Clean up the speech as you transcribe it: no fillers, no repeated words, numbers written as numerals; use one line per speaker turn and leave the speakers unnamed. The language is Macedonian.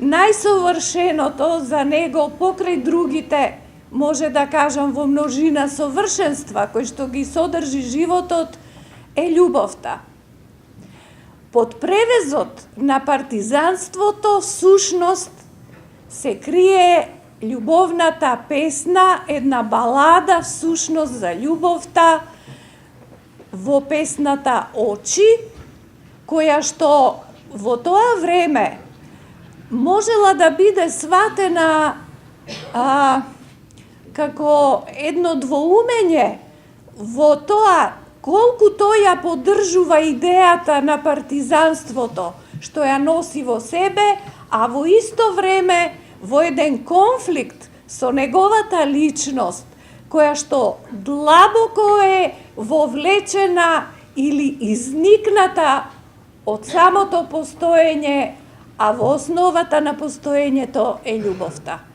најсовршеното за него покрај другите, може да кажам во множина совршенства кои што ги содржи животот, е љубовта. Под превезот на партизанството всушност се крие љубовната песна, една балада всушност за љубовта во песната Очи, која што во тоа време можела да биде сватена како едно двоумење во тоа колку тој ја поддржува идејата на партизанството, што ја носи во себе, а во исто време во еден конфликт со неговата личност, која што длабоко е вовлечена или изникната од самото постоење, а во основата на постоењето е љубовта.